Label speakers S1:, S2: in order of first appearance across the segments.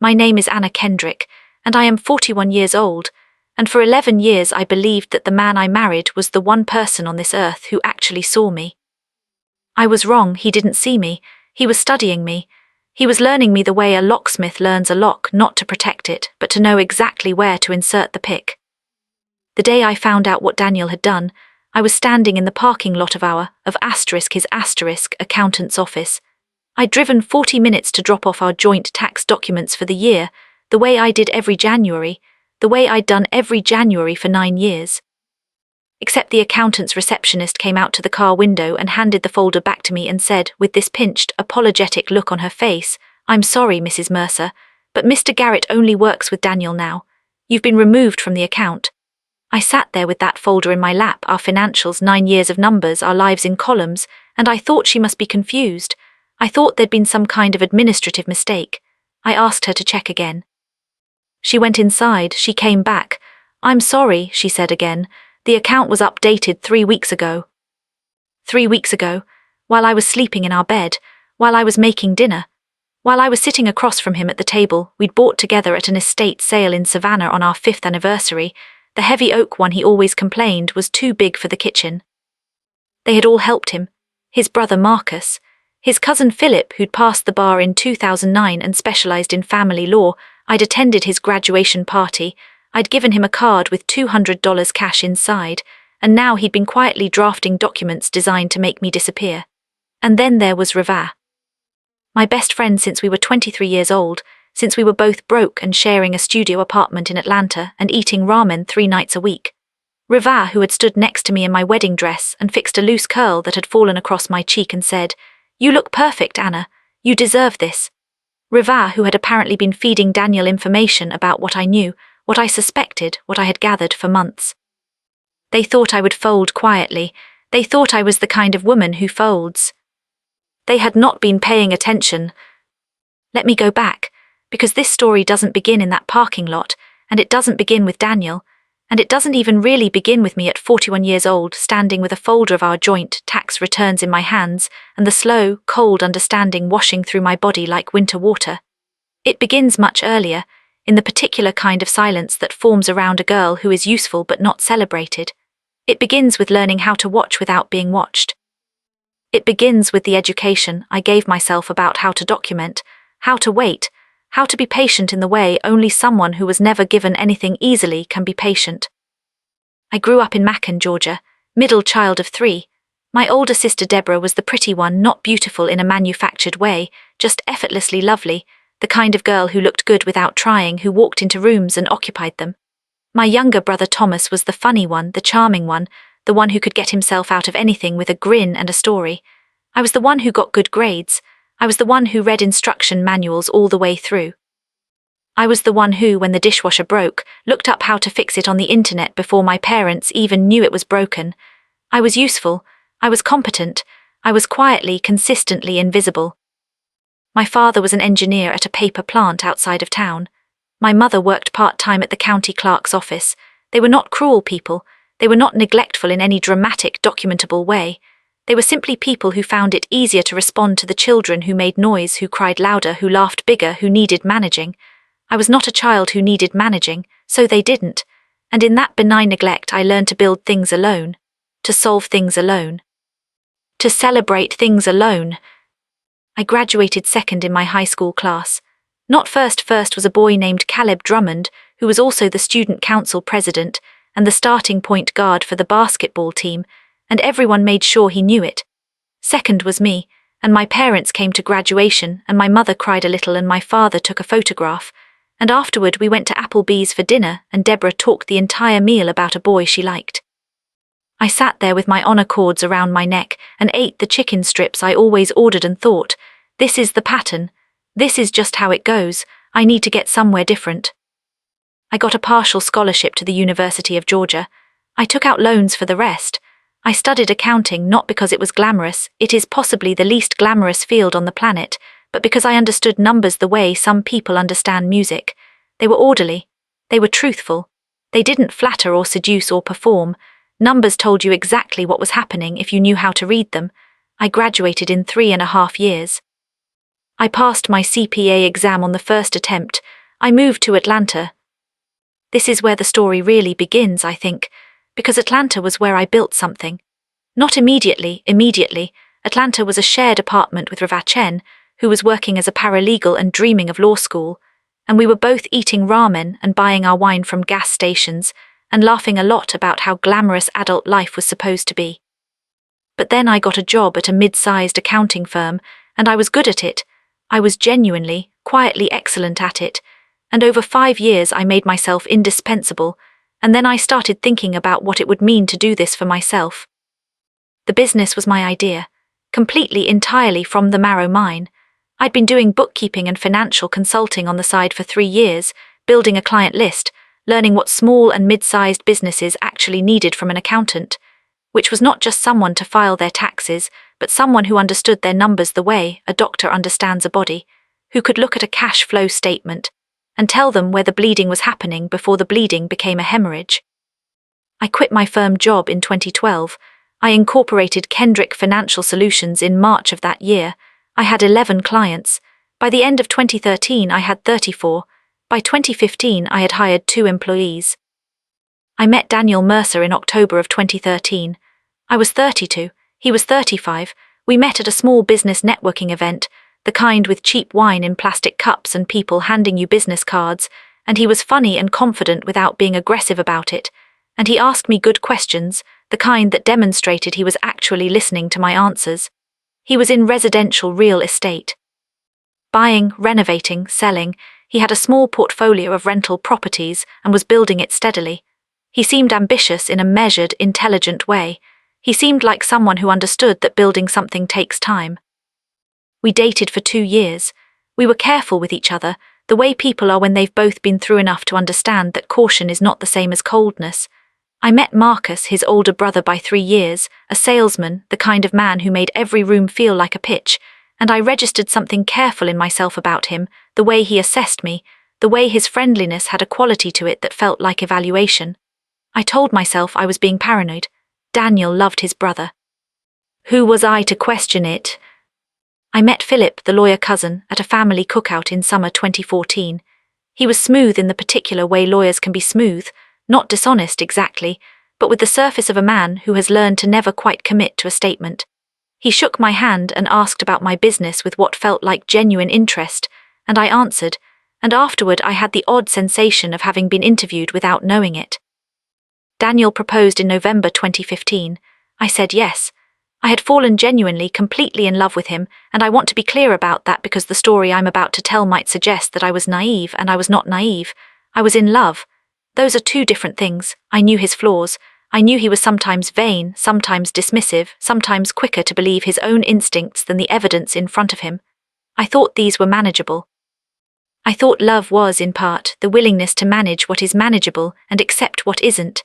S1: My name is Anna Kendrick, and I am 41 years old, and for 11 years I believed that the man I married was the one person on this earth who actually saw me. I was wrong, he didn't see me, he was studying me. He was learning me the way a locksmith learns a lock, not to protect it, but to know exactly where to insert the pick. The day I found out what Daniel had done, I was standing in the parking lot of his accountant's office. I'd driven 40 minutes to drop off our joint tax documents for the year, the way I did every January, the way I'd done every January for 9 years. Except the accountant's receptionist came out to the car window and handed the folder back to me and said, with this pinched, apologetic look on her face, "I'm sorry, Mrs. Mercer, but Mr. Garrett only works with Daniel now. You've been removed from the account." I sat there with that folder in my lap, our financials, 9 years of numbers, our lives in columns, and I thought she must be confused. I thought there'd been some kind of administrative mistake. I asked her to check again. She went inside, she came back. "I'm sorry," she said again. "The account was updated 3 weeks ago." 3 weeks ago, while I was sleeping in our bed, while I was making dinner, while I was sitting across from him at the table we'd bought together at an estate sale in Savannah on our 5th anniversary, the heavy oak one he always complained was too big for the kitchen. They had all helped him. His brother Marcus, his cousin Philip, who'd passed the bar in 2009 and specialized in family law. I'd attended his graduation party. I'd given him a card with $200 cash inside, and now he'd been quietly drafting documents designed to make me disappear. And then there was Rava. My best friend since we were 23 years old, since we were both broke and sharing a studio apartment in Atlanta and eating ramen 3 nights a week. Rava, who had stood next to me in my wedding dress and fixed a loose curl that had fallen across my cheek and said, "You look perfect, Anna. You deserve this." Rava, who had apparently been feeding Daniel information about what I knew, what I suspected, what I had gathered for months. They thought I would fold quietly. They thought I was the kind of woman who folds. They had not been paying attention. Let me go back, because this story doesn't begin in that parking lot, and it doesn't begin with Daniel, and it doesn't even really begin with me at 41 years old, standing with a folder of our joint tax returns in my hands and the slow, cold understanding washing through my body like winter water. It begins much earlier, in the particular kind of silence that forms around a girl who is useful but not celebrated. It begins with learning how to watch without being watched. It begins with the education I gave myself about how to document, how to wait, how to be patient in the way only someone who was never given anything easily can be patient. I grew up in Macon, Georgia, middle child of 3. My older sister Deborah was the pretty one, not beautiful in a manufactured way, just effortlessly lovely, the kind of girl who looked good without trying, who walked into rooms and occupied them. My younger brother Thomas was the funny one, the charming one, the one who could get himself out of anything with a grin and a story. I was the one who got good grades. I was the one who read instruction manuals all the way through. I was the one who, when the dishwasher broke, looked up how to fix it on the internet before my parents even knew it was broken. I was useful. I was competent. I was quietly, consistently invisible. My father was an engineer at a paper plant outside of town. My mother worked part-time at the county clerk's office. They were not cruel people. They were not neglectful in any dramatic, documentable way. They were simply people who found it easier to respond to the children who made noise, who cried louder, who laughed bigger, who needed managing. I was not a child who needed managing, so they didn't. And in that benign neglect I learned to build things alone, to solve things alone, to celebrate things alone. I graduated second in my high school class. Not first. First was a boy named Caleb Drummond, who was also the student council president and the starting point guard for the basketball team, and everyone made sure he knew it. Second was me, and my parents came to graduation, and my mother cried a little and my father took a photograph, and afterward we went to Applebee's for dinner and Deborah talked the entire meal about a boy she liked. I sat there with my honor cords around my neck and ate the chicken strips I always ordered and thought, this is the pattern, this is just how it goes, I need to get somewhere different. I got a partial scholarship to the University of Georgia. I took out loans for the rest. I studied accounting not because it was glamorous, it is possibly the least glamorous field on the planet, but because I understood numbers the way some people understand music. They were orderly. They were truthful. They didn't flatter or seduce or perform. Numbers told you exactly what was happening if you knew how to read them. I graduated in 3.5 years. I passed my CPA exam on the first attempt. I moved to Atlanta. This is where the story really begins, I think, because Atlanta was where I built something. Not immediately. Atlanta was a shared apartment with Ravachen, who was working as a paralegal and dreaming of law school, and we were both eating ramen and buying our wine from gas stations and laughing a lot about how glamorous adult life was supposed to be. But then I got a job at a mid-sized accounting firm, and I was good at it. I was genuinely, quietly excellent at it, and over 5 years I made myself indispensable, and then I started thinking about what it would mean to do this for myself. The business was my idea, completely, entirely from the marrow mine. I'd been doing bookkeeping and financial consulting on the side for 3 years, building a client list, learning what small and mid-sized businesses actually needed from an accountant, which was not just someone to file their taxes, but someone who understood their numbers the way a doctor understands a body, who could look at a cash flow statement and tell them where the bleeding was happening before the bleeding became a hemorrhage. I quit my firm job in 2012. I incorporated Kendrick Financial Solutions in March of that year. I had 11 clients. By the end of 2013, I had 34. By 2015, I had hired 2 employees. I met Daniel Mercer in October of 2013. I was 32, he was 35. We met at a small business networking event, the kind with cheap wine in plastic cups and people handing you business cards, and he was funny and confident without being aggressive about it, and he asked me good questions, the kind that demonstrated he was actually listening to my answers. He was in residential real estate. Buying, renovating, selling, he had a small portfolio of rental properties and was building it steadily. He seemed ambitious in a measured, intelligent way. He seemed like someone who understood that building something takes time. We dated for 2 years. We were careful with each other, the way people are when they've both been through enough to understand that caution is not the same as coldness. I met Marcus, his older brother by 3 years, a salesman, the kind of man who made every room feel like a pitch, and I registered something careful in myself about him, the way he assessed me, the way his friendliness had a quality to it that felt like evaluation. I told myself I was being paranoid. Daniel loved his brother. Who was I to question it? I met Philip, the lawyer cousin, at a family cookout in summer 2014. He was smooth in the particular way lawyers can be smooth, not dishonest exactly, but with the surface of a man who has learned to never quite commit to a statement. He shook my hand and asked about my business with what felt like genuine interest, and I answered, and afterward I had the odd sensation of having been interviewed without knowing it. Daniel proposed in November 2015. I said yes. I had fallen genuinely, completely in love with him, and I want to be clear about that because the story I'm about to tell might suggest that I was naive, and I was not naive. I was in love. Those are 2 different things. I knew his flaws. I knew he was sometimes vain, sometimes dismissive, sometimes quicker to believe his own instincts than the evidence in front of him. I thought these were manageable. I thought love was, in part, the willingness to manage what is manageable and accept what isn't.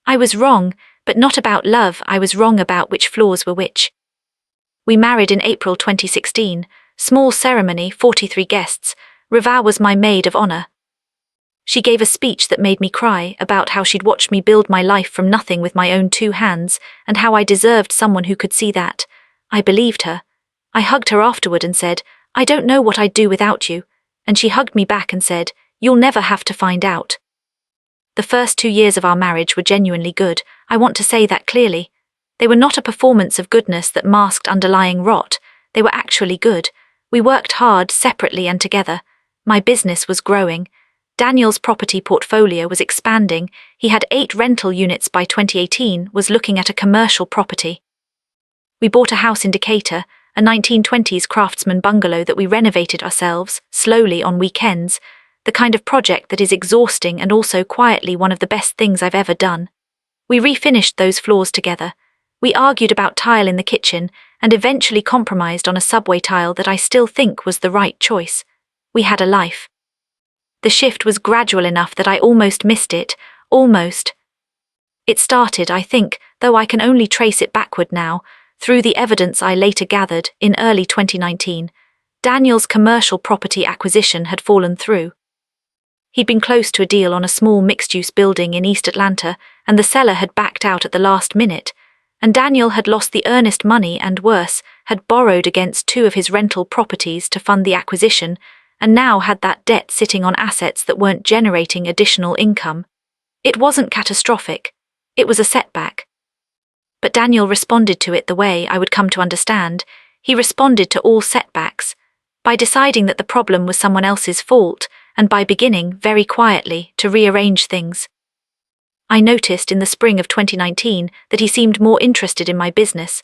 S1: I was wrong, but not about love. I was wrong about which flaws were which. We married in April 2016. Small ceremony, 43 guests. Riva was my maid of honor. She gave a speech that made me cry about how she'd watched me build my life from nothing with my own 2 hands and how I deserved someone who could see that. I believed her. I hugged her afterward and said, I don't know what I'd do without you. And she hugged me back and said, you'll never have to find out. The first 2 years of our marriage were genuinely good. I want to say that clearly. They were not a performance of goodness that masked underlying rot. They were actually good. We worked hard, separately and together. My business was growing. Daniel's property portfolio was expanding. He had 8 rental units by 2018, was looking at a commercial property. We bought a house in Decatur, a 1920s craftsman bungalow that we renovated ourselves, slowly on weekends, the kind of project that is exhausting and also quietly one of the best things I've ever done. We refinished those floors together. We argued about tile in the kitchen and eventually compromised on a subway tile that I still think was the right choice. We had a life. The shift was gradual enough that I almost missed it, almost. It started, I think, though I can only trace it backward now, through the evidence I later gathered in early 2019. Daniel's commercial property acquisition had fallen through. He'd been close to a deal on a small mixed-use building in East Atlanta, and the seller had backed out at the last minute, and Daniel had lost the earnest money and, worse, had borrowed against 2 of his rental properties to fund the acquisition, and now had that debt sitting on assets that weren't generating additional income. It wasn't catastrophic. It was a setback. But Daniel responded to it the way I would come to understand. He responded to all setbacks by deciding that the problem was someone else's fault, and by beginning, very quietly, to rearrange things. I noticed in the spring of 2019 that he seemed more interested in my business,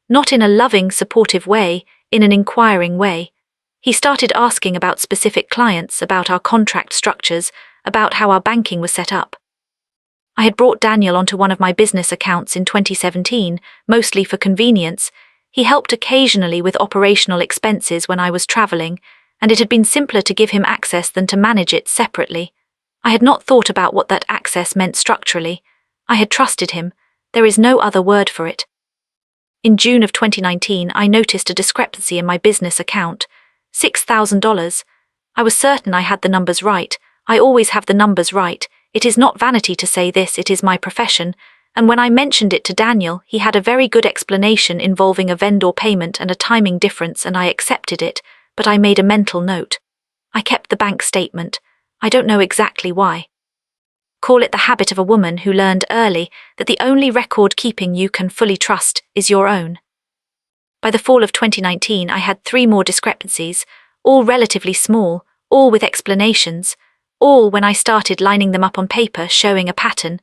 S1: not in a loving, supportive way, in an inquiring way. He started asking about specific clients, about our contract structures, about how our banking was set up. I had brought Daniel onto one of my business accounts in 2017, mostly for convenience. He helped occasionally with operational expenses when I was traveling, and it had been simpler to give him access than to manage it separately. I had not thought about what that access meant structurally. I had trusted him. There is no other word for it. In June of 2019, I noticed a discrepancy in my business account. $6,000. I was certain I had the numbers right. I always have the numbers right. It is not vanity to say this, it is my profession. And when I mentioned it to Daniel, he had a very good explanation involving a vendor payment and a timing difference, and I accepted it, but I made a mental note. I kept the bank statement. I don't know exactly why. Call it the habit of a woman who learned early that the only record keeping you can fully trust is your own. By the fall of 2019, I had 3 more discrepancies, all relatively small, all with explanations, all when I started lining them up on paper showing a pattern,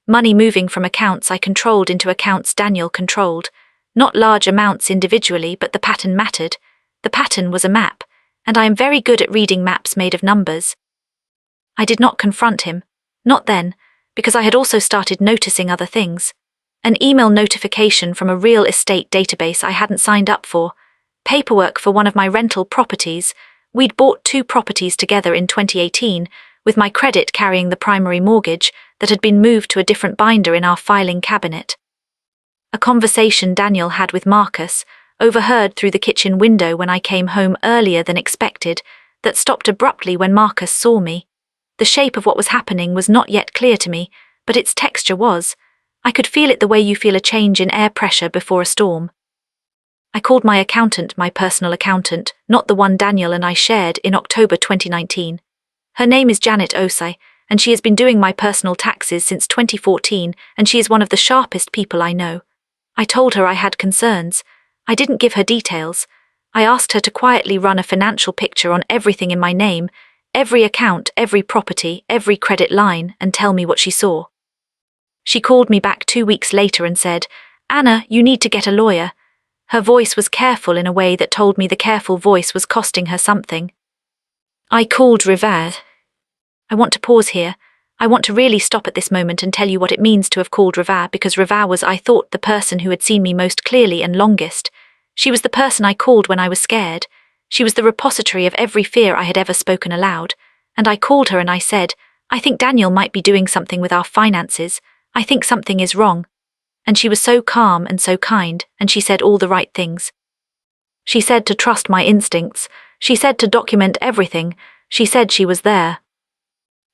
S1: money moving from accounts I controlled into accounts Daniel controlled, not large amounts individually, but the pattern mattered. The pattern was a map, and I am very good at reading maps made of numbers. I did not confront him, not then, because I had also started noticing other things. An email notification from a real estate database I hadn't signed up for, paperwork for one of my rental properties. We'd bought 2 properties together in 2018, with my credit carrying the primary mortgage that had been moved to a different binder in our filing cabinet. A conversation Daniel had with Marcus, overheard through the kitchen window when I came home earlier than expected, that stopped abruptly when Marcus saw me. The shape of what was happening was not yet clear to me, but its texture was. I could feel it the way you feel a change in air pressure before a storm. I called my accountant, my personal accountant, not the one Daniel and I shared, in October 2019. Her name is Janet Osei, and she has been doing my personal taxes since 2014, and she is one of the sharpest people I know. I told her I had concerns. I didn't give her details. I asked her to quietly run a financial picture on everything in my name, every account, every property, every credit line, and tell me what she saw. She called me back 2 weeks later and said, "Anna, you need to get a lawyer." Her voice was careful in a way that told me the careful voice was costing her something. I called Rivath. I want to pause here. I want to really stop at this moment and tell you what it means to have called Rivath, because Rivath was, I thought, the person who had seen me most clearly and longest. She was the person I called when I was scared. She was the repository of every fear I had ever spoken aloud. And I called her and I said, "I think Daniel might be doing something with our finances. I think something is wrong." And she was so calm and so kind, and she said all the right things. She said to trust my instincts. She said to document everything. She said she was there.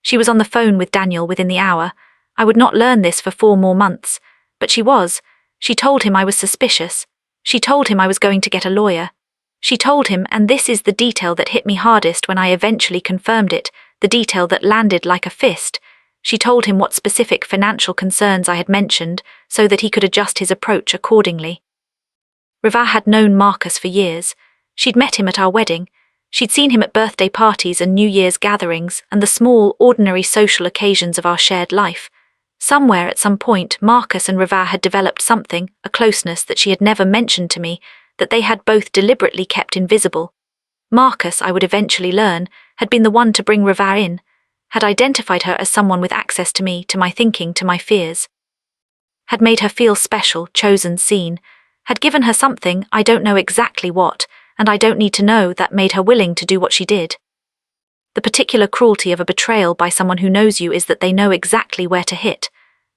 S1: She was on the phone with Daniel within the hour. I would not learn this for 4 more months, but she was. She told him I was suspicious. She told him I was going to get a lawyer. She told him, and this is the detail that hit me hardest when I eventually confirmed it, the detail that landed like a fist. She told him what specific financial concerns I had mentioned so that he could adjust his approach accordingly. Rivath had known Marcus for years. She'd met him at our wedding. She'd seen him at birthday parties and New Year's gatherings and the small, ordinary social occasions of our shared life. Somewhere at some point, Marcus and Rivath had developed something, a closeness that she had never mentioned to me, that they had both deliberately kept invisible. Marcus, I would eventually learn, had been the one to bring Rivath in, had identified her as someone with access to me, to my thinking, to my fears. Had made her feel special, chosen, seen, had given her something, I don't know exactly what, and I don't need to know, that made her willing to do what she did. The particular cruelty of a betrayal by someone who knows you is that they know exactly where to hit.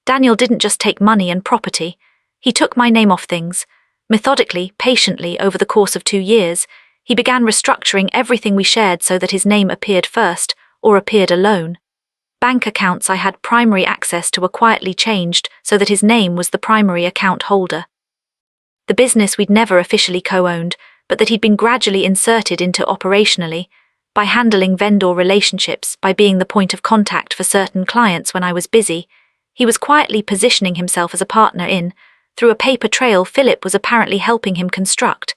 S1: Daniel didn't just take money and property. He took my name off things. Methodically, patiently, over the course of 2 years, he began restructuring everything we shared so that his name appeared first, or appeared alone. Bank accounts I had primary access to were quietly changed so that his name was the primary account holder. The business we'd never officially co-owned, but that he'd been gradually inserted into operationally, by handling vendor relationships, by being the point of contact for certain clients when I was busy. He was quietly positioning himself as a partner in, through a paper trail Philip was apparently helping him construct.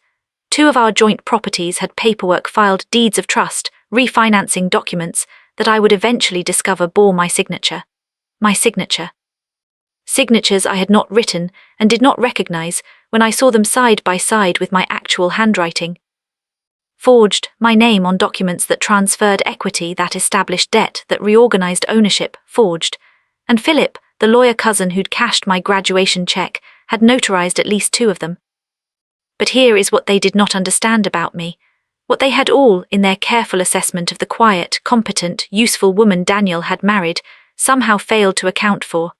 S1: 2 of our joint properties had paperwork filed, deeds of trust, refinancing documents that I would eventually discover bore my signature. My signature. Signatures I had not written and did not recognize when I saw them side by side with my actual handwriting. Forged, my name on documents that transferred equity, that established debt, that reorganized ownership, forged. And Philip, the lawyer cousin who'd cashed my graduation check, had notarized at least 2 of them. But here is what they did not understand about me, what they had all, in their careful assessment of the quiet, competent, useful woman Daniel had married, somehow failed to account for.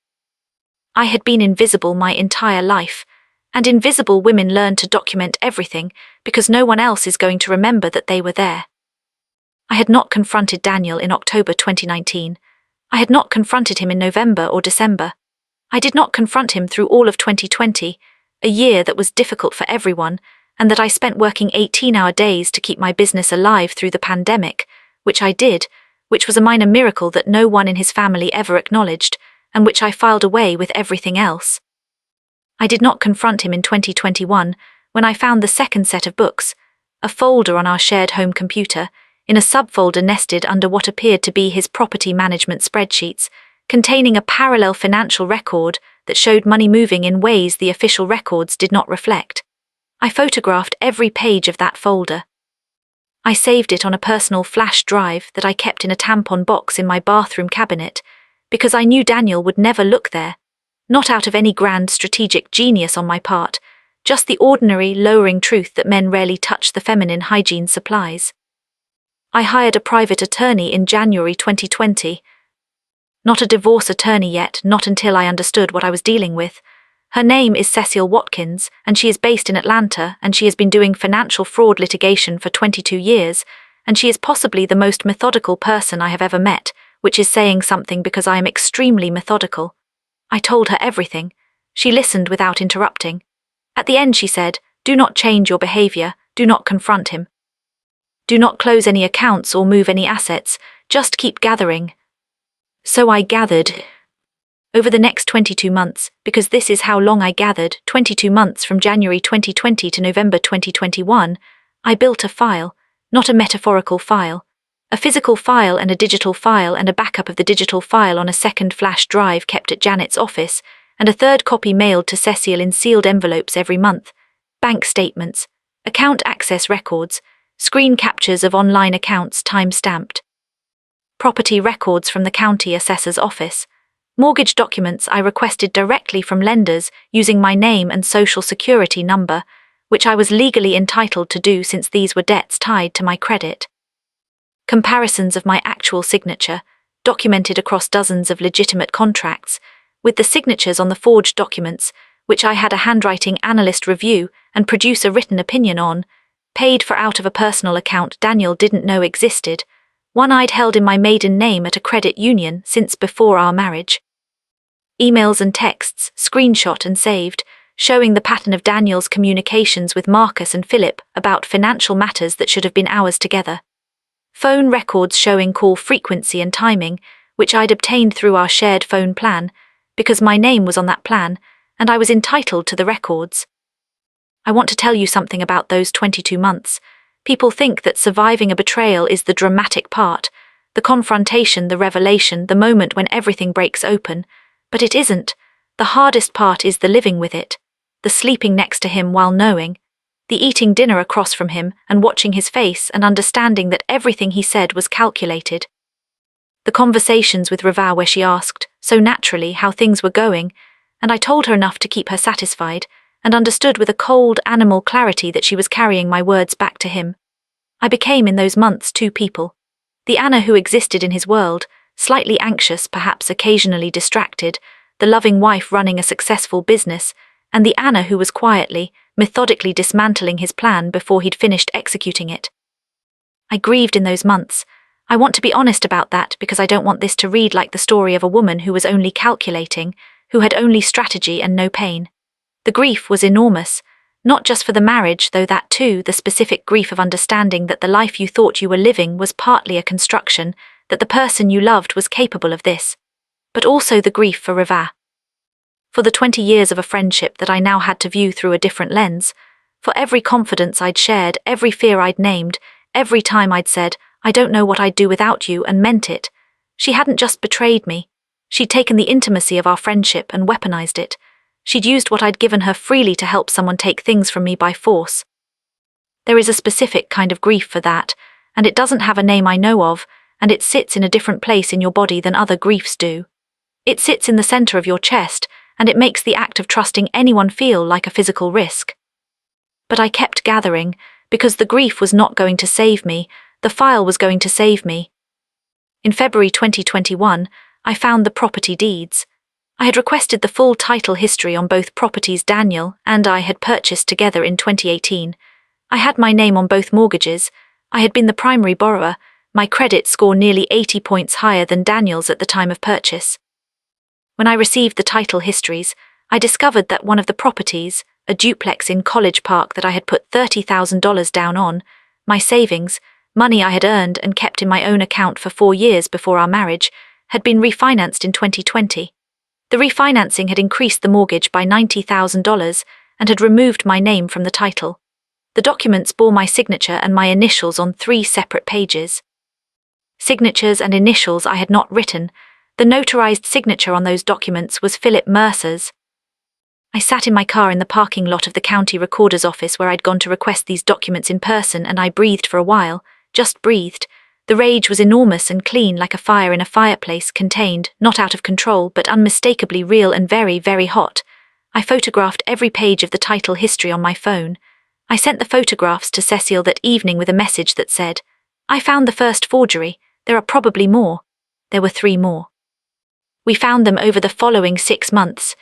S1: I had been invisible my entire life, and invisible women learn to document everything because no one else is going to remember that they were there. I had not confronted Daniel in October 2019. I had not confronted him in November or December. I did not confront him through all of 2020, a year that was difficult for everyone, and that I spent working 18-hour days to keep my business alive through the pandemic, which I did, which was a minor miracle that no one in his family ever acknowledged, and which I filed away with everything else. I did not confront him in 2021, when I found the second set of books, a folder on our shared home computer, in a subfolder nested under what appeared to be his property management spreadsheets, containing a parallel financial record that showed money moving in ways the official records did not reflect. I photographed every page of that folder. I saved it on a personal flash drive that I kept in a tampon box in my bathroom cabinet, because I knew Daniel would never look there, not out of any grand strategic genius on my part, just the ordinary, lowering truth that men rarely touch the feminine hygiene supplies. I hired a private attorney in January 2020. Not a divorce attorney yet, not until I understood what I was dealing with. Her name is Cecile Watkins, and she is based in Atlanta, and she has been doing financial fraud litigation for 22 years, and she is possibly the most methodical person I have ever met, which is saying something because I am extremely methodical. I told her everything. She listened without interrupting. At the end she said, "Do not change your behavior, do not confront him. Do not close any accounts or move any assets, just keep gathering." So I gathered. Over the next 22 months, because this is how long I gathered, 22 months from January 2020 to November 2021, I built a file, not a metaphorical file, a physical file and a digital file and a backup of the digital file on a second flash drive kept at Janet's office, and a third copy mailed to Cecile in sealed envelopes every month, bank statements, account access records, screen captures of online accounts time-stamped, property records from the county assessor's office, mortgage documents I requested directly from lenders using my name and social security number, which I was legally entitled to do since these were debts tied to my credit. Comparisons of my actual signature, documented across dozens of legitimate contracts, with the signatures on the forged documents, which I had a handwriting analyst review and produce a written opinion on, paid for out of a personal account Daniel didn't know existed, one I'd held in my maiden name at a credit union since before our marriage. Emails and texts, screenshot and saved, showing the pattern of Daniel's communications with Marcus and Philip about financial matters that should have been ours together. Phone records showing call frequency and timing, which I'd obtained through our shared phone plan, because my name was on that plan, and I was entitled to the records. I want to tell you something about those 22 months. People think that surviving a betrayal is the dramatic part, the confrontation, the revelation, the moment when everything breaks open, but it isn't. The hardest part is the living with it, the sleeping next to him while knowing, the eating dinner across from him and watching his face and understanding that everything he said was calculated. The conversations with Rava where she asked, so naturally, how things were going, and I told her enough to keep her satisfied, and understood with a cold, animal clarity that she was carrying my words back to him. I became in those months 2 people. The Anna who existed in his world, slightly anxious, perhaps occasionally distracted, the loving wife running a successful business, and the Anna who was quietly, methodically dismantling his plan before he'd finished executing it. I grieved in those months. I want to be honest about that because I don't want this to read like the story of a woman who was only calculating, who had only strategy and no pain. The grief was enormous, Not just for the marriage, though that too, the specific grief of understanding that the life you thought you were living was partly a construction, that the person you loved was capable of this. But also the grief for Riva. For the 20 years of a friendship that I now had to view through a different lens. For every confidence I'd shared, every fear I'd named, every time I'd said, "I don't know what I'd do without you," and meant it. She hadn't just betrayed me. She'd taken the intimacy of our friendship and weaponized it. She'd used what I'd given her freely to help someone take things from me by force. There is a specific kind of grief for that, and it doesn't have a name I know of, and it sits in a different place in your body than other griefs do. It sits in the center of your chest, and it makes the act of trusting anyone feel like a physical risk. But I kept gathering, because the grief was not going to save me, the file was going to save me. In February 2021, I found the property deeds. I had requested the full title history on both properties Daniel and I had purchased together in 2018. I had my name on both mortgages. I had been the primary borrower, my credit score nearly 80 points higher than Daniel's at the time of purchase. When I received the title histories, I discovered that one of the properties, a duplex in College Park that I had put $30,000 down on, my savings, money I had earned and kept in my own account for 4 years before our marriage, had been refinanced in 2020. The refinancing had increased the mortgage by $90,000 and had removed my name from the title. The documents bore my signature and my initials on 3 separate pages. Signatures and initials I had not written. The notarized signature on those documents was Philip Mercer's. I sat in my car in the parking lot of the county recorder's office where I'd gone to request these documents in person, and I breathed for a while, just breathed. The rage was enormous and clean, like a fire in a fireplace, contained, not out of control, but unmistakably real and very, very hot. I photographed every page of the title history on my phone. I sent the photographs to Cecile that evening with a message that said, "I found the first forgery. There are probably more." There were 3 more. We found them over the following 6 months.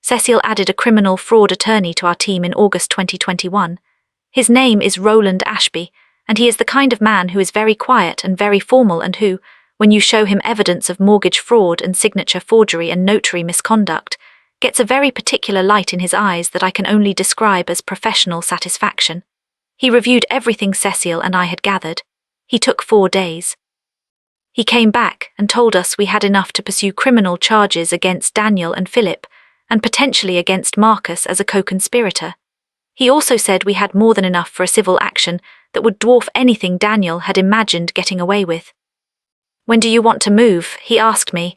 S1: Cecile added a criminal fraud attorney to our team in August 2021. His name is Roland Ashby, and he is the kind of man who is very quiet and very formal, and who, when you show him evidence of mortgage fraud and signature forgery and notary misconduct, gets a very particular light in his eyes that I can only describe as professional satisfaction. He reviewed everything Cecile and I had gathered. He took 4 days. He came back and told us we had enough to pursue criminal charges against Daniel and Philip, and potentially against Marcus as a co-conspirator. He also said we had more than enough for a civil action that would dwarf anything Daniel had imagined getting away with. "When do you want to move?" he asked me.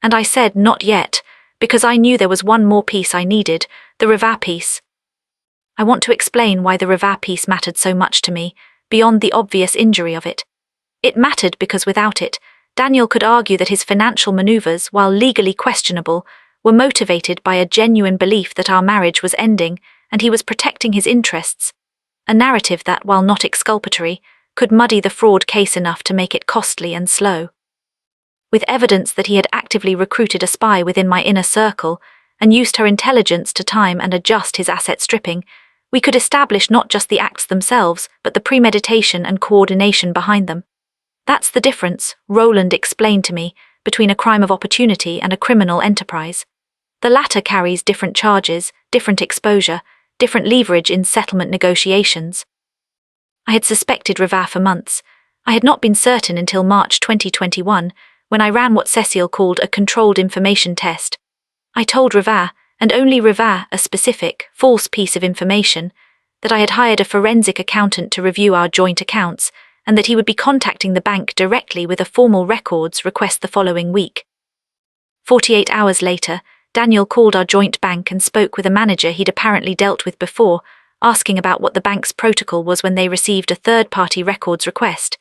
S1: And I said not yet, because I knew there was one more piece I needed, the Riva piece. I want to explain why the Riva piece mattered so much to me, beyond the obvious injury of it. It mattered because without it, Daniel could argue that his financial maneuvers, while legally questionable, were motivated by a genuine belief that our marriage was ending and he was protecting his interests, a narrative that, while not exculpatory, could muddy the fraud case enough to make it costly and slow. With evidence that he had actively recruited a spy within my inner circle and used her intelligence to time and adjust his asset stripping, we could establish not just the acts themselves, but the premeditation and coordination behind them. That's the difference, Roland explained to me, between a crime of opportunity and a criminal enterprise. The latter carries different charges, different exposure, different leverage in settlement negotiations. I had suspected Riva for months. I had not been certain until March 2021, when I ran what Cecile called a controlled information test. I told Riva, and only Riva, a specific, false piece of information, that I had hired a forensic accountant to review our joint accounts, and that he would be contacting the bank directly with a formal records request the following week. 48 hours later, Daniel called our joint bank and spoke with a manager he'd apparently dealt with before, asking about what the bank's protocol was when they received a third-party records request.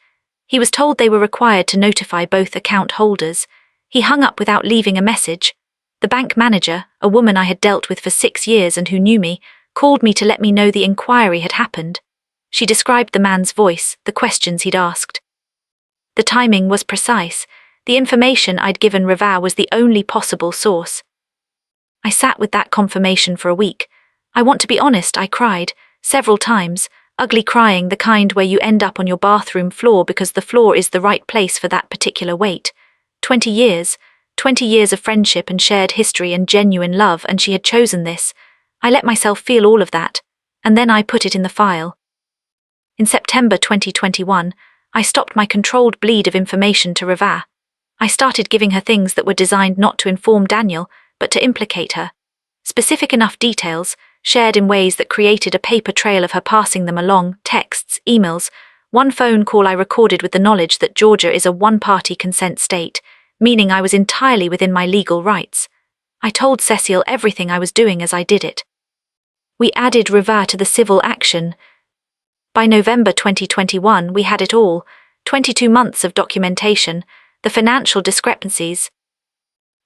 S1: He was told they were required to notify both account holders. He hung up without leaving a message. The bank manager, a woman I had dealt with for 6 years and who knew me, called me to let me know the inquiry had happened. She described the man's voice, the questions he'd asked. The timing was precise. The information I'd given Riva was the only possible source. I sat with that confirmation for a week. I want to be honest, I cried, several times, ugly crying, the kind where you end up on your bathroom floor because the floor is the right place for that particular weight. 20 years of friendship and shared history and genuine love, and she had chosen this. I let myself feel all of that, and then I put it in the file. In September 2021, I stopped my controlled bleed of information to Riva. I started giving her things that were designed not to inform Daniel, but to implicate her. Specific enough details, shared in ways that created a paper trail of her passing them along, texts, emails. One phone call I recorded with the knowledge that Georgia is a one-party consent state, meaning I was entirely within my legal rights. I told Cecile everything I was doing as I did it. We added Riva to the civil action. By November 2021, we had it all: 22 months of documentation, the financial discrepancies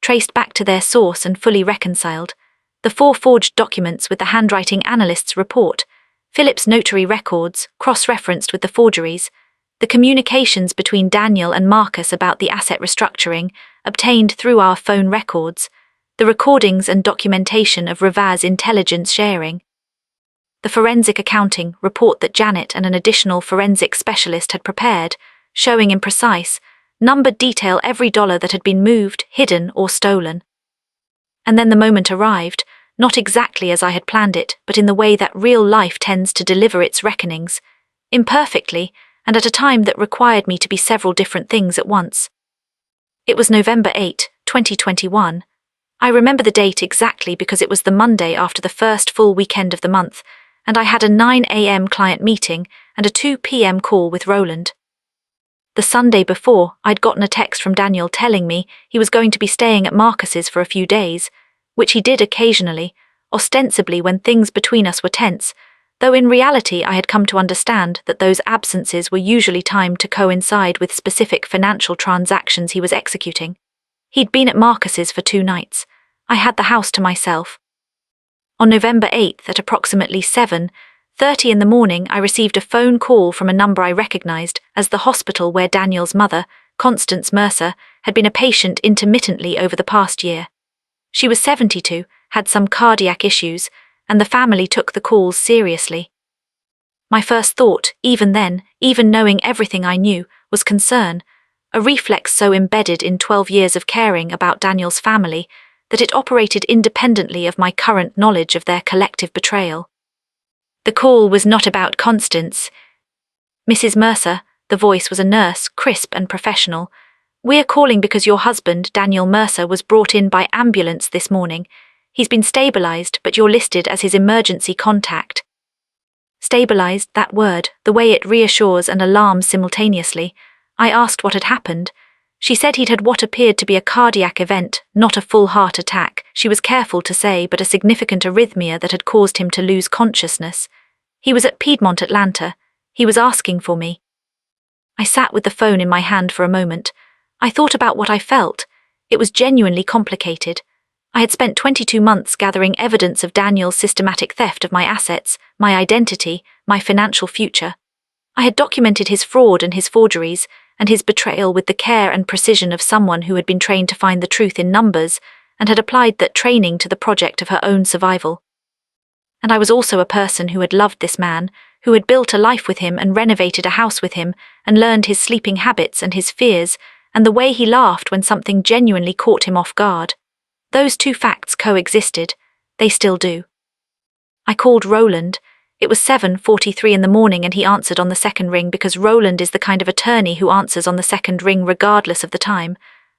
S1: traced back to their source and fully reconciled, the 4 forged documents with the handwriting analyst's report, Philip's notary records, cross-referenced with the forgeries, the communications between Daniel and Marcus about the asset restructuring, obtained through our phone records, the recordings and documentation of Riva's intelligence sharing, the forensic accounting report that Janet and an additional forensic specialist had prepared, showing in precise, numbered detail every dollar that had been moved, hidden, or stolen. And then the moment arrived, not exactly as I had planned it, but in the way that real life tends to deliver its reckonings, imperfectly, and at a time that required me to be several different things at once. It was November 8, 2021. I remember the date exactly because it was the Monday after the first full weekend of the month, and I had a 9 a.m. client meeting and a 2 p.m. call with Roland. The Sunday before, I'd gotten a text from Daniel telling me he was going to be staying at Marcus's for a few days, which he did occasionally, ostensibly when things between us were tense, though in reality I had come to understand that those absences were usually timed to coincide with specific financial transactions he was executing. He'd been at Marcus's for 2 nights. I had the house to myself. On November 8th at approximately 7:30 in the morning, I received a phone call from a number I recognized as the hospital where Daniel's mother, Constance Mercer, had been a patient intermittently over the past year. She was 72, had some cardiac issues, and the family took the calls seriously. My first thought, even then, even knowing everything I knew, was concern, a reflex so embedded in 12 years of caring about Daniel's family that it operated independently of my current knowledge of their collective betrayal. The call was not about Constance. Mrs. Mercer, the voice was a nurse, crisp and professional. "We're calling because your husband, Daniel Mercer, was brought in by ambulance this morning. He's been stabilized, but you're listed as his emergency contact." Stabilized, that word, the way it reassures and alarms simultaneously. I asked what had happened. She said he'd had what appeared to be a cardiac event, not a full heart attack, she was careful to say, but a significant arrhythmia that had caused him to lose consciousness. He was at Piedmont, Atlanta. He was asking for me. I sat with the phone in my hand for a moment. I thought about what I felt. It was genuinely complicated. I had spent 22 months gathering evidence of Daniel's systematic theft of my assets, my identity, my financial future. I had documented his fraud and his forgeries, and his betrayal with the care and precision of someone who had been trained to find the truth in numbers, and had applied that training to the project of her own survival. And I was also a person who had loved this man, who had built a life with him and renovated a house with him, and learned his sleeping habits and his fears, and the way he laughed when something genuinely caught him off guard. Those 2 facts coexisted. They still do. I called Roland. It was 7:43 in the morning and he answered on the second ring because Roland is the kind of attorney who answers on the second ring regardless of the time.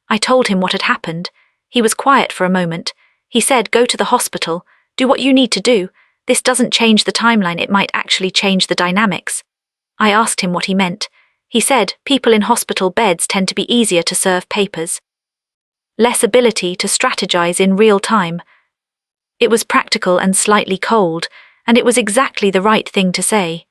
S1: I told him what had happened. He was quiet for a moment. He said, "Go to the hospital. Do what you need to do. This doesn't change the timeline, it might actually change the dynamics." I asked him what he meant. He said, "People in hospital beds tend to be easier to serve papers. Less ability to strategize in real time." It was practical and slightly cold, and it was exactly the right thing to say.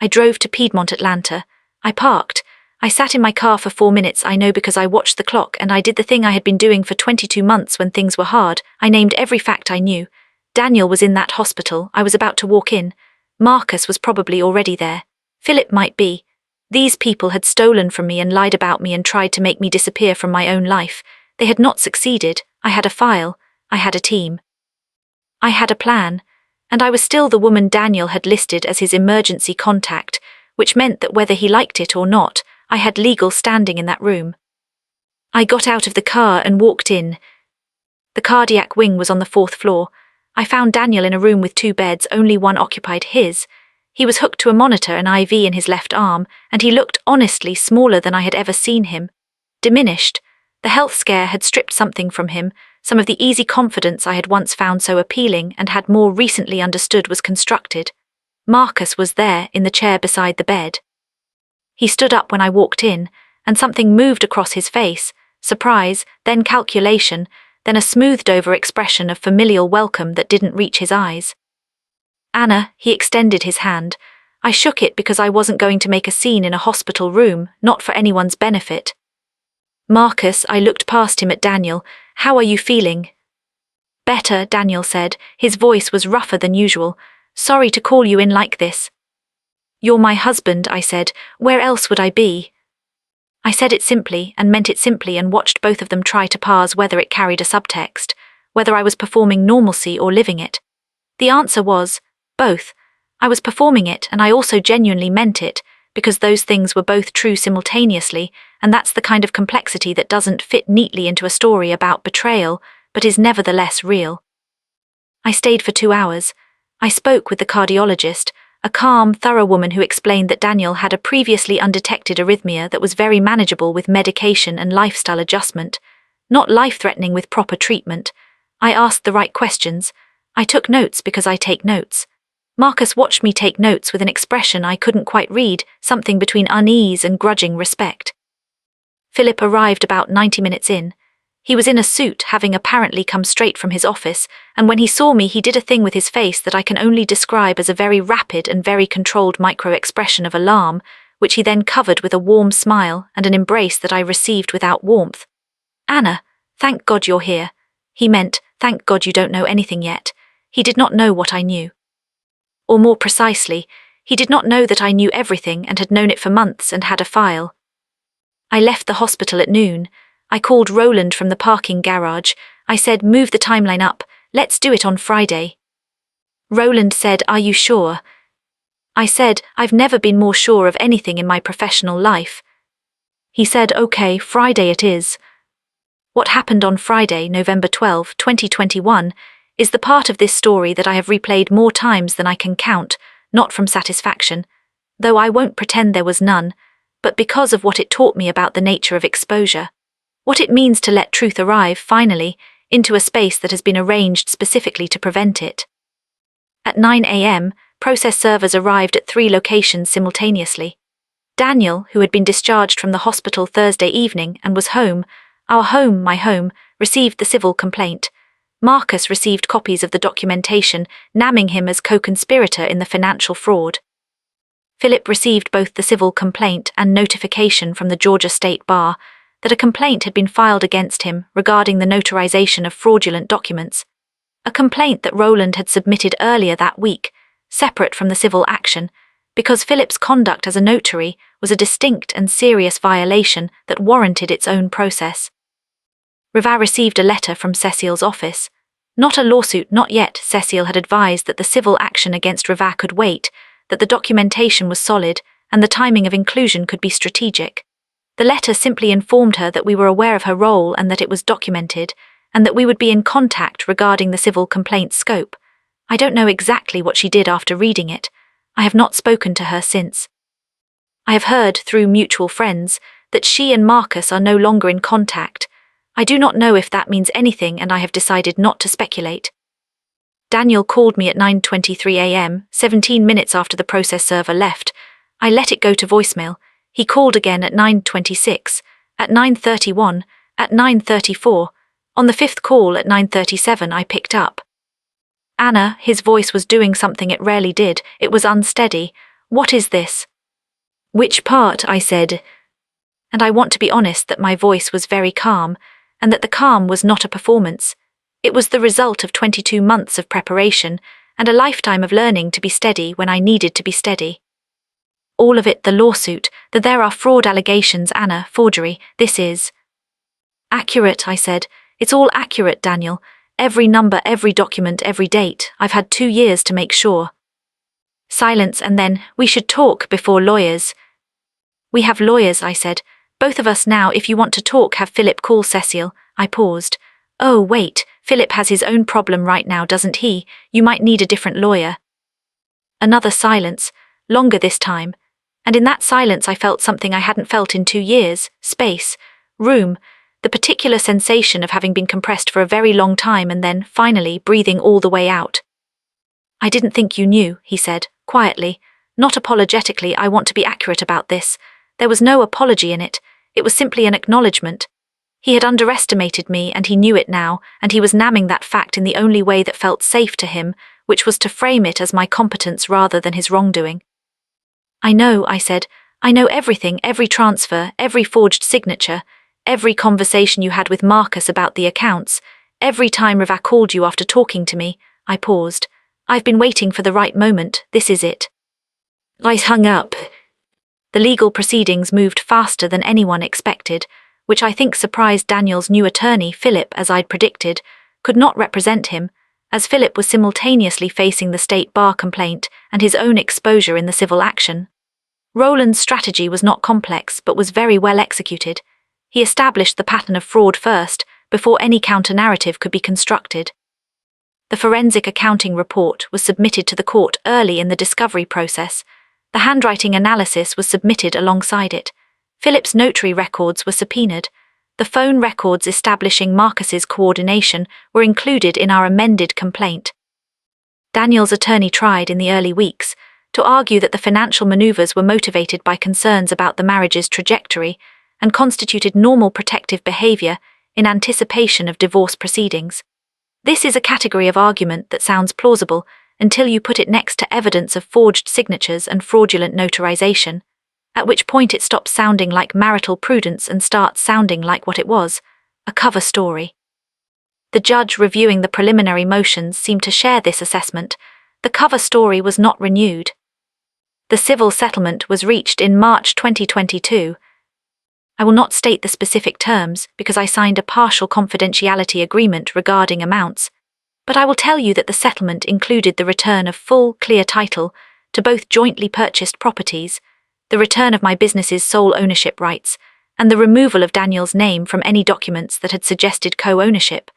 S1: I drove to Piedmont, Atlanta. I parked. I sat in my car for 4 minutes, I know because I watched the clock, and I did the thing I had been doing for 22 months when things were hard. I named every fact I knew. Daniel was in that hospital. I was about to walk in. Marcus was probably already there. Philip might be. These people had stolen from me and lied about me and tried to make me disappear from my own life. They had not succeeded. I had a file. I had a team. I had a plan. And I was still the woman Daniel had listed as his emergency contact, which meant that whether he liked it or not, I had legal standing in that room. I got out of the car and walked in. The cardiac wing was on the 4th floor. I found Daniel in a room with 2 beds, only one occupied his. He was hooked to a monitor, an IV in his left arm, and he looked, honestly, smaller than I had ever seen him. Diminished. The health scare had stripped something from him, some of the easy confidence I had once found so appealing and had more recently understood was constructed. Marcus was there, in the chair beside the bed. He stood up when I walked in, and something moved across his face, surprise, then calculation, then a smoothed-over expression of familial welcome that didn't reach his eyes. "Anna," he extended his hand. I shook it because I wasn't going to make a scene in a hospital room, not for anyone's benefit. "Marcus," I looked past him at Daniel. "How are you feeling?" "Better," Daniel said. His voice was rougher than usual. "Sorry to call you in like this." "You're my husband," I said. "Where else would I be?" I said it simply and meant it simply and watched both of them try to parse whether it carried a subtext, whether I was performing normalcy or living it. The answer was, both. I was performing it and I also genuinely meant it, because those things were both true simultaneously, and that's the kind of complexity that doesn't fit neatly into a story about betrayal, but is nevertheless real. I stayed for 2 hours. I spoke with the cardiologist, a calm, thorough woman who explained that Daniel had a previously undetected arrhythmia that was very manageable with medication and lifestyle adjustment, not life-threatening with proper treatment. I asked the right questions. I took notes because I take notes. Marcus watched me take notes with an expression I couldn't quite read, something between unease and grudging respect. Philip arrived about 90 minutes in. He was in a suit, having apparently come straight from his office, and when he saw me he did a thing with his face that I can only describe as a very rapid and very controlled micro-expression of alarm, which he then covered with a warm smile and an embrace that I received without warmth. "Anna, thank God you're here." He meant, "Thank God you don't know anything yet." He did not know what I knew. Or more precisely, he did not know that I knew everything and had known it for months and had a file. I left the hospital at noon. I called Roland from the parking garage. I said, "Move the timeline up, let's do it on Friday." Roland said, "Are you sure?" I said, "I've never been more sure of anything in my professional life." He said, "Okay, Friday it is." What happened on Friday, November 12, 2021, is the part of this story that I have replayed more times than I can count, not from satisfaction, though I won't pretend there was none, but because of what it taught me about the nature of exposure. What it means to let truth arrive, finally, into a space that has been arranged specifically to prevent it. At 9 a.m., process servers arrived at 3 locations simultaneously. Daniel, who had been discharged from the hospital Thursday evening and was home, our home, my home, received the civil complaint. Marcus received copies of the documentation, naming him as co-conspirator in the financial fraud. Philip received both the civil complaint and notification from the Georgia State Bar that a complaint had been filed against him regarding the notarization of fraudulent documents, a complaint that Roland had submitted earlier that week, separate from the civil action, because Philip's conduct as a notary was a distinct and serious violation that warranted its own process. Riva received a letter from Cecile's office. Not a lawsuit, not yet. Cecile had advised that the civil action against Riva could wait, that the documentation was solid, and the timing of inclusion could be strategic. The letter simply informed her that we were aware of her role and that it was documented, and that we would be in contact regarding the civil complaint scope. I don't know exactly what she did after reading it. I have not spoken to her since. I have heard, through mutual friends, that she and Marcus are no longer in contact. I do not know if that means anything, and I have decided not to speculate. Daniel called me at 9:23 a.m., 17 minutes after the process server left. I let it go to voicemail. He called again at 9:26, at 9:31, at 9:34. On the 5th call at 9:37 I picked up. "Anna," his voice was doing something it rarely did. It was unsteady. "What is this?" "Which part?" I said. And I want to be honest that my voice was very calm, and that the calm was not a performance. It was the result of 22 months of preparation and a lifetime of learning to be steady when I needed to be steady. All of it, the lawsuit, that there are fraud allegations, Anna, forgery, this is accurate, I said. It's all accurate, Daniel. Every number, every document, every date. I've had 2 years to make sure. Silence, and then, "We should talk before lawyers." "We have lawyers," I said. "Both of us now. If you want to talk, have Philip call Cecile." I paused. "Oh, wait, Philip has his own problem right now, doesn't he? You might need a different lawyer." Another silence, longer this time, and in that silence I felt something I hadn't felt in 2 years: space, room, the particular sensation of having been compressed for a very long time and then, finally, breathing all the way out. "I didn't think you knew," he said, quietly, not apologetically. I want to be accurate about this. There was no apology in it. It was simply an acknowledgement. He had underestimated me, and he knew it now, and he was namming that fact in the only way that felt safe to him, which was to frame it as my competence rather than his wrongdoing. "I know," I said. "I know everything, every transfer, every forged signature, every conversation you had with Marcus about the accounts, every time Riva called you after talking to me." I paused. "I've been waiting for the right moment. This is it." I hung up. The legal proceedings moved faster than anyone expected, which I think surprised Daniel's new attorney, Philip, as I'd predicted, could not represent him, as Philip was simultaneously facing the state bar complaint and his own exposure in the civil action. Roland's strategy was not complex, but was very well executed. He established the pattern of fraud first, before any counter-narrative could be constructed. The forensic accounting report was submitted to the court early in the discovery process. The handwriting analysis was submitted alongside it. Philip's notary records were subpoenaed. The phone records establishing Marcus's coordination were included in our amended complaint. Daniel's attorney tried in the early weeks to argue that the financial maneuvers were motivated by concerns about the marriage's trajectory and constituted normal protective behavior in anticipation of divorce proceedings. This is a category of argument that sounds plausible until you put it next to evidence of forged signatures and fraudulent notarization, at which point it stops sounding like marital prudence and starts sounding like what it was: a cover story. The judge reviewing the preliminary motions seemed to share this assessment. The cover story was not renewed. The civil settlement was reached in March 2022. I will not state the specific terms because I signed a partial confidentiality agreement regarding amounts, but I will tell you that the settlement included the return of full, clear title to both jointly purchased properties, the return of my business's sole ownership rights, and the removal of Daniel's name from any documents that had suggested co-ownership,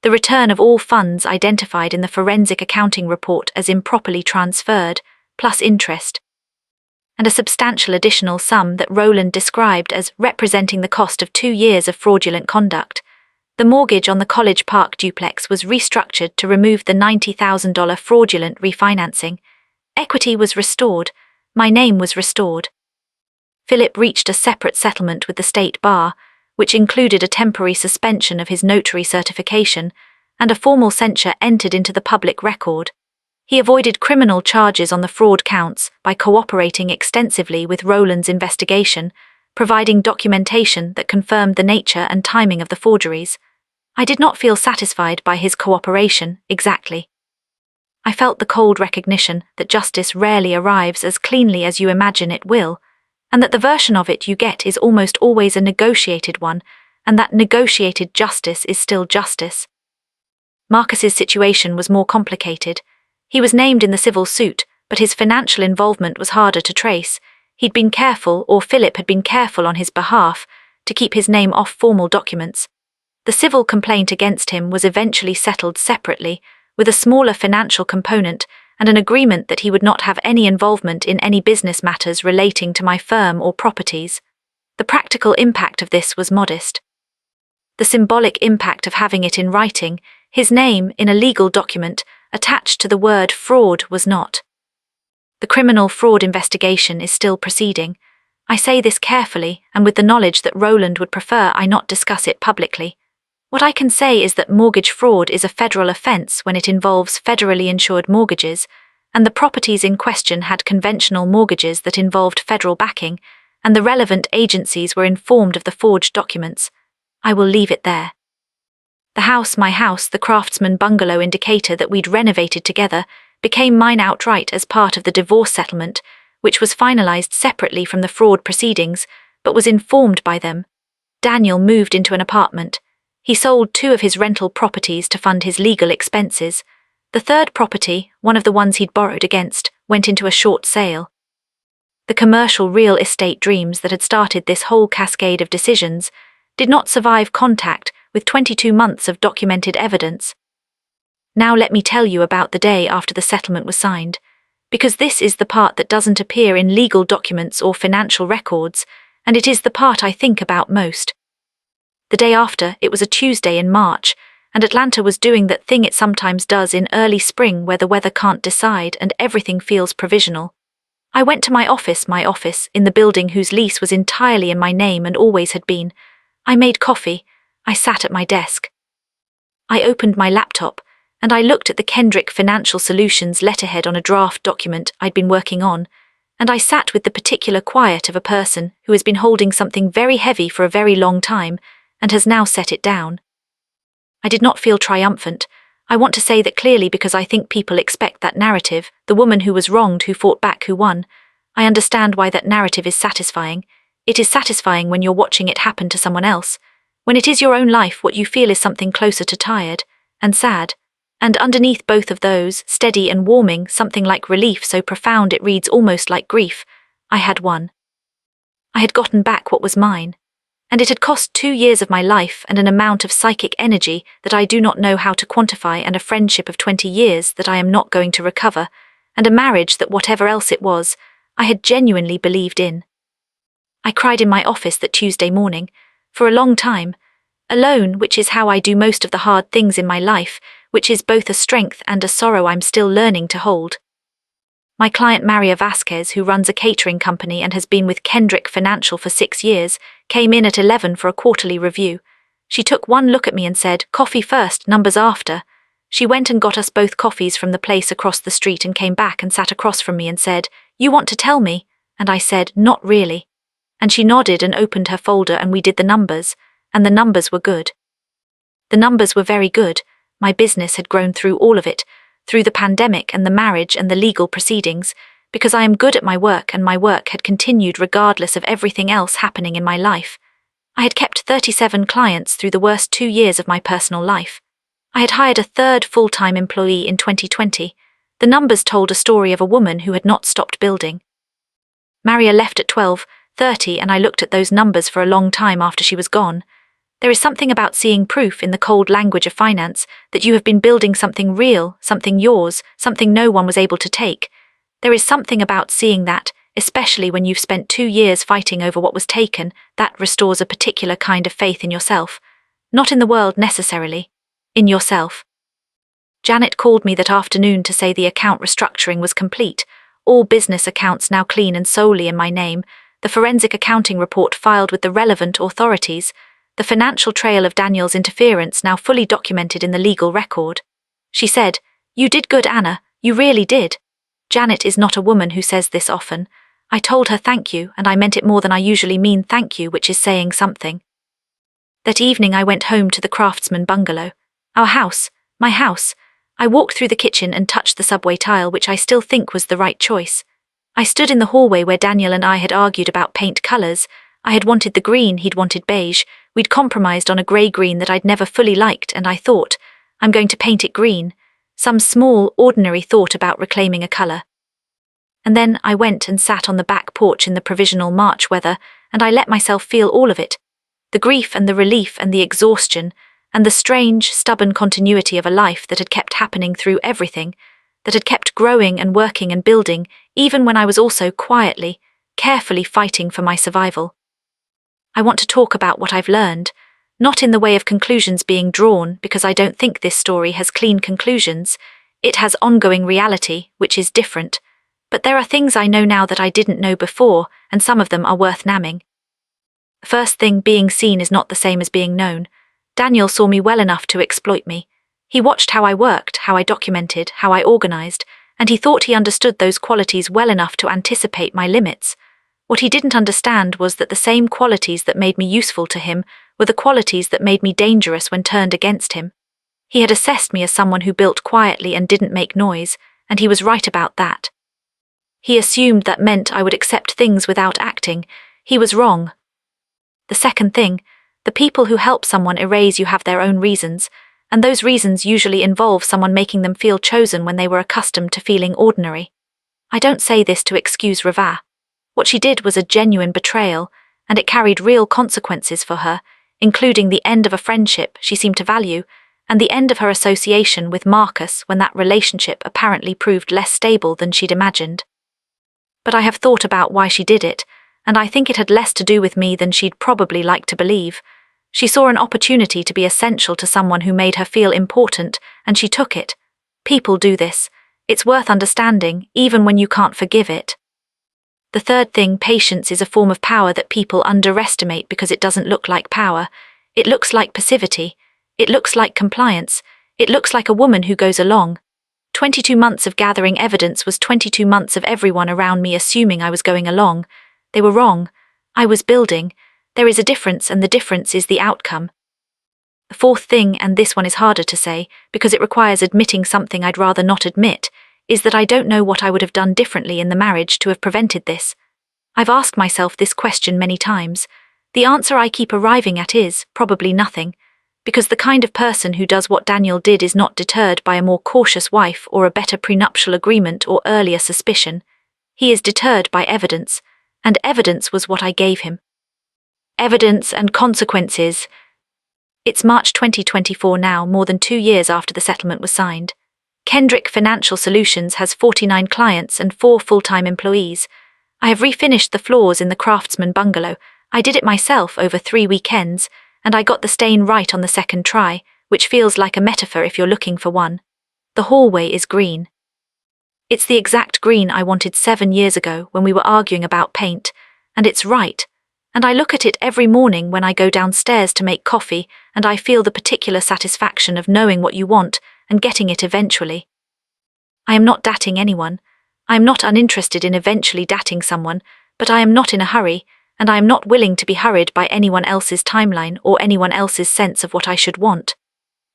S1: the return of all funds identified in the forensic accounting report as improperly transferred, plus interest, and a substantial additional sum that Roland described as representing the cost of 2 years of fraudulent conduct. The mortgage on the College Park duplex was restructured to remove the $90,000 fraudulent refinancing. Equity was restored. My name was restored. Philip reached a separate settlement with the state bar, which included a temporary suspension of his notary certification and a formal censure entered into the public record. He avoided criminal charges on the fraud counts by cooperating extensively with Roland's investigation, providing documentation that confirmed the nature and timing of the forgeries. I did not feel satisfied by his cooperation, exactly. I felt the cold recognition that justice rarely arrives as cleanly as you imagine it will, and that the version of it you get is almost always a negotiated one, and that negotiated justice is still justice. Marcus's situation was more complicated. He was named in the civil suit, but his financial involvement was harder to trace. He'd been careful, or Philip had been careful on his behalf, to keep his name off formal documents. The civil complaint against him was eventually settled separately, with a smaller financial component and an agreement that he would not have any involvement in any business matters relating to my firm or properties. The practical impact of this was modest. The symbolic impact of having it in writing, his name in a legal document, attached to the word fraud, was not. The criminal fraud investigation is still proceeding. I say this carefully and with the knowledge that Roland would prefer I not discuss it publicly. What I can say is that mortgage fraud is a federal offense when it involves federally insured mortgages, and the properties in question had conventional mortgages that involved federal backing, and the relevant agencies were informed of the forged documents. I will leave it there. The house, my house, the Craftsman bungalow indicator that we'd renovated together, became mine outright as part of the divorce settlement, which was finalized separately from the fraud proceedings, but was informed by them. Daniel moved into an apartment. He sold 2 of his rental properties to fund his legal expenses. The third property, one of the ones he'd borrowed against, went into a short sale. The commercial real estate dreams that had started this whole cascade of decisions did not survive contact with 22 months of documented evidence. Now let me tell you about the day after the settlement was signed, because this is the part that doesn't appear in legal documents or financial records, and it is the part I think about most. The day after, it was a Tuesday in March, and Atlanta was doing that thing it sometimes does in early spring where the weather can't decide and everything feels provisional. I went to my office, in the building whose lease was entirely in my name and always had been. I made coffee. I sat at my desk. I opened my laptop, and I looked at the Kendrick Financial Solutions letterhead on a draft document I'd been working on, and I sat with the particular quiet of a person who has been holding something very heavy for a very long time and has now set it down. I did not feel triumphant. I want to say that clearly because I think people expect that narrative, the woman who was wronged who fought back who won. I understand why that narrative is satisfying. It is satisfying when you're watching it happen to someone else. When it is your own life, what you feel is something closer to tired and sad. And underneath both of those, steady and warming, something like relief so profound it reads almost like grief. I had won. I had gotten back what was mine. And it had cost 2 years of my life and an amount of psychic energy that I do not know how to quantify, and a friendship of 20 years that I am not going to recover, and a marriage that whatever else it was, I had genuinely believed in. I cried in my office that Tuesday morning, for a long time, alone, which is how I do most of the hard things in my life, which is both a strength and a sorrow I'm still learning to hold. My client Maria Vasquez, who runs a catering company and has been with Kendrick Financial for 6 years, came in at 11 for a quarterly review. She took one look at me and said, "Coffee first, numbers after." She went and got us both coffees from the place across the street and came back and sat across from me and said, "You want to tell me?" And I said, "Not really." And she nodded and opened her folder and we did the numbers, and the numbers were good. The numbers were very good. My business had grown through all of it, through the pandemic and the marriage and the legal proceedings, because I am good at my work and my work had continued regardless of everything else happening in my life. I had kept 37 clients through the worst 2 years of my personal life. I had hired a third full-time employee in 2020. The numbers told a story of a woman who had not stopped building. Maria left at 12:30 and I looked at those numbers for a long time after she was gone. There is something about seeing proof in the cold language of finance that you have been building something real, something yours, something no one was able to take. There is something about seeing that, especially when you've spent 2 years fighting over what was taken, that restores a particular kind of faith in yourself. Not in the world necessarily. In yourself. Janet called me that afternoon to say the account restructuring was complete, all business accounts now clean and solely in my name, the forensic accounting report filed with the relevant authorities, the financial trail of Daniel's interference now fully documented in the legal record. She said, "You did good, Anna, you really did." Janet is not a woman who says this often. I told her thank you, and I meant it more than I usually mean thank you, which is saying something. That evening I went home to the Craftsman bungalow. Our house, my house. I walked through the kitchen and touched the subway tile, which I still think was the right choice. I stood in the hallway where Daniel and I had argued about paint colors. I had wanted the green, he'd wanted beige. We'd compromised on a grey-green that I'd never fully liked, and I thought, I'm going to paint it green. Some small, ordinary thought about reclaiming a colour. And then I went and sat on the back porch in the provisional March weather, and I let myself feel all of it. The grief and the relief and the exhaustion, and the strange, stubborn continuity of a life that had kept happening through everything, that had kept growing and working and building, even when I was also quietly, carefully fighting for my survival. I want to talk about what I've learned, not in the way of conclusions being drawn, because I don't think this story has clean conclusions. It has ongoing reality, which is different. But there are things I know now that I didn't know before, and some of them are worth naming. First thing, being seen is not the same as being known. Daniel saw me well enough to exploit me. He watched how I worked, how I documented, how I organized, and he thought he understood those qualities well enough to anticipate my limits. What he didn't understand was that the same qualities that made me useful to him were the qualities that made me dangerous when turned against him. He had assessed me as someone who built quietly and didn't make noise, and he was right about that. He assumed that meant I would accept things without acting. He was wrong. The second thing, the people who help someone erase you have their own reasons, and those reasons usually involve someone making them feel chosen when they were accustomed to feeling ordinary. I don't say this to excuse Rava. What she did was a genuine betrayal, and it carried real consequences for her. including the end of a friendship she seemed to value, and the end of her association with Marcus when that relationship apparently proved less stable than she'd imagined. But I have thought about why she did it, and I think it had less to do with me than she'd probably like to believe. She saw an opportunity to be essential to someone who made her feel important, and she took it. People do this. It's worth understanding, even when you can't forgive it. The third thing, patience is a form of power that people underestimate because it doesn't look like power. It looks like passivity. It looks like compliance. It looks like a woman who goes along. 22 months of gathering evidence was 22 months of everyone around me assuming I was going along. They were wrong. I was building. There is a difference, and the difference is the outcome. The fourth thing, and this one is harder to say, because it requires admitting something I'd rather not admit, is that I don't know what I would have done differently in the marriage to have prevented this. I've asked myself this question many times. The answer I keep arriving at is, probably nothing, because the kind of person who does what Daniel did is not deterred by a more cautious wife or a better prenuptial agreement or earlier suspicion. He is deterred by evidence, and evidence was what I gave him. Evidence and consequences. It's March 2024 now, more than 2 years after the settlement was signed. Kendrick Financial Solutions has 49 clients and 4 full-time employees. I have refinished the floors in the Craftsman bungalow. I did it myself over 3 weekends, and I got the stain right on the second try, which feels like a metaphor if you're looking for one. The hallway is green. It's the exact green I wanted 7 years ago when we were arguing about paint, and it's right. And I look at it every morning when I go downstairs to make coffee, and I feel the particular satisfaction of knowing what you want and getting it eventually. I am not dating anyone. I am not uninterested in eventually dating someone, but I am not in a hurry, and I am not willing to be hurried by anyone else's timeline or anyone else's sense of what I should want.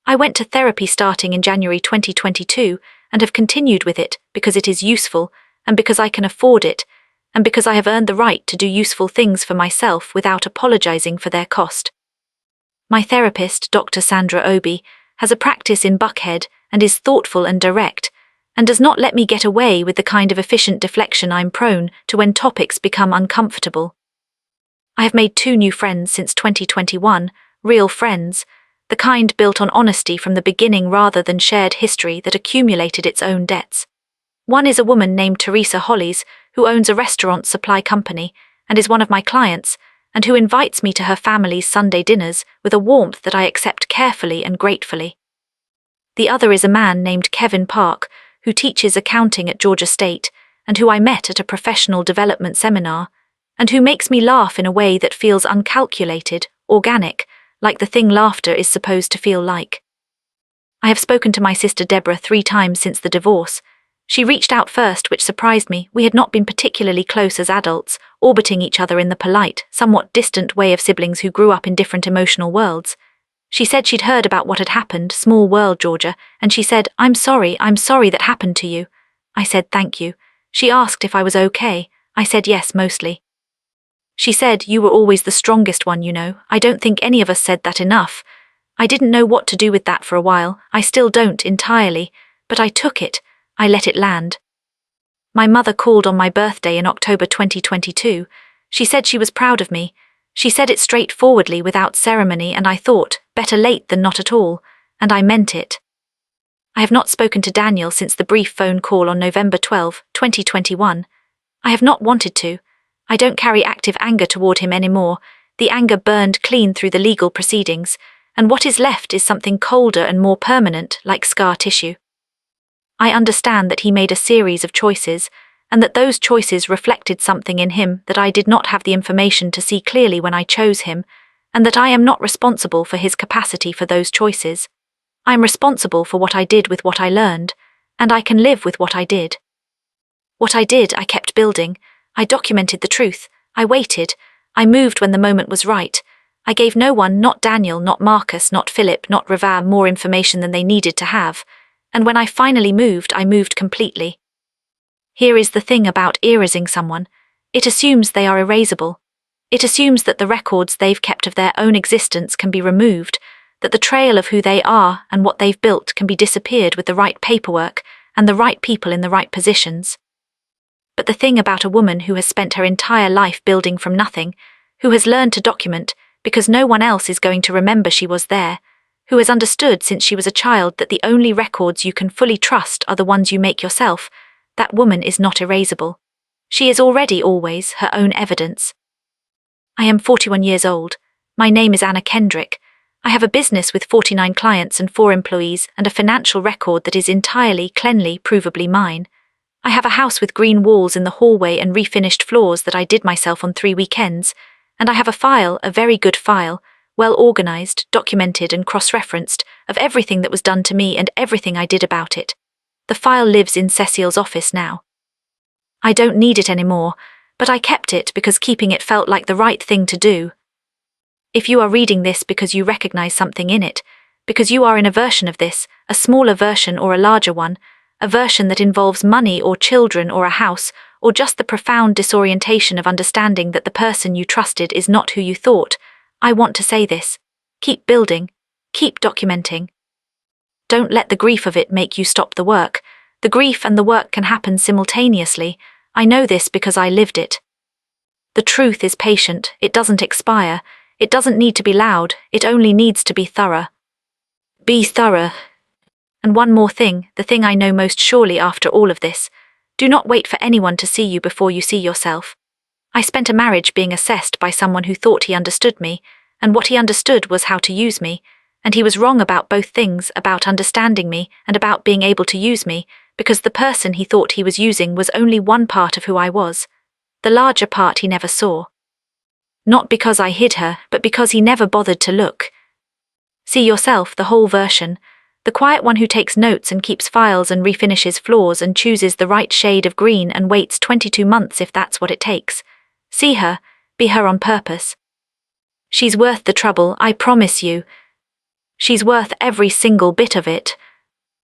S1: I went to therapy starting in January 2022 and have continued with it because it is useful and because I can afford it, and because I have earned the right to do useful things for myself without apologizing for their cost. My therapist, Dr. Sandra Obi, has a practice in Buckhead and is thoughtful and direct, and does not let me get away with the kind of efficient deflection I'm prone to when topics become uncomfortable. I have made 2 new friends since 2021, real friends, the kind built on honesty from the beginning rather than shared history that accumulated its own debts. One is a woman named Teresa Hollies, who owns a restaurant supply company and is one of my clients, and who invites me to her family's Sunday dinners with a warmth that I accept carefully and gratefully. The other is a man named Kevin Park, who teaches accounting at Georgia State, and who I met at a professional development seminar, and who makes me laugh in a way that feels uncalculated, organic, like the thing laughter is supposed to feel like. I have spoken to my sister Deborah 3 times since the divorce. She reached out first, which surprised me. We had not been particularly close as adults, orbiting each other in the polite, somewhat distant way of siblings who grew up in different emotional worlds. She said she'd heard about what had happened, small world, Georgia, and she said, I'm sorry that happened to you. I said, thank you. She asked if I was okay. I said yes, mostly. She said, you were always the strongest one, you know. I don't think any of us said that enough. I didn't know what to do with that for a while. I still don't entirely, but I took it. I let it land. My mother called on my birthday in October 2022. She said she was proud of me. She said it straightforwardly without ceremony, and I thought, better late than not at all, and I meant it. I have not spoken to Daniel since the brief phone call on November 12, 2021. I have not wanted to. I don't carry active anger toward him anymore. The anger burned clean through the legal proceedings, and what is left is something colder and more permanent, like scar tissue. I understand that he made a series of choices, and that those choices reflected something in him that I did not have the information to see clearly when I chose him, and that I am not responsible for his capacity for those choices. I am responsible for what I did with what I learned, and I can live with what I did. What I did, I kept building. I documented the truth. I waited. I moved when the moment was right. I gave no one, not Daniel, not Marcus, not Philip, not Reva, more information than they needed to have. And when I finally moved, I moved completely. Here is the thing about erasing someone. It assumes they are erasable. It assumes that the records they've kept of their own existence can be removed, that the trail of who they are and what they've built can be disappeared with the right paperwork and the right people in the right positions. But the thing about a woman who has spent her entire life building from nothing, who has learned to document, because no one else is going to remember she was there, who has understood since she was a child that the only records you can fully trust are the ones you make yourself, that woman is not erasable. She is already always her own evidence. I am 41 years old. My name is Anna Kendrick. I have a business with 49 clients and 4 employees and a financial record that is entirely, cleanly, provably mine. I have a house with green walls in the hallway and refinished floors that I did myself on 3 weekends, and I have a file, a very good file, well organized, documented and cross-referenced, of everything that was done to me and everything I did about it. The file lives in Cecile's office now. I don't need it anymore, but I kept it because keeping it felt like the right thing to do. If you are reading this because you recognize something in it, because you are in a version of this, a smaller version or a larger one, a version that involves money or children or a house, or just the profound disorientation of understanding that the person you trusted is not who you thought, I want to say this. Keep building. Keep documenting. Don't let the grief of it make you stop the work. The grief and the work can happen simultaneously. I know this because I lived it. The truth is patient. It doesn't expire. It doesn't need to be loud. It only needs to be thorough. Be thorough. And one more thing, the thing I know most surely after all of this. Do not wait for anyone to see you before you see yourself. I spent a marriage being assessed by someone who thought he understood me, and what he understood was how to use me, and he was wrong about both things, about understanding me and about being able to use me, because the person he thought he was using was only one part of who I was. The larger part he never saw. Not because I hid her, but because he never bothered to look. See yourself, the whole version. The quiet one who takes notes and keeps files and refinishes floors and chooses the right shade of green and waits 22 months if that's what it takes. See her, be her on purpose. She's worth the trouble, I promise you. She's worth every single bit of it.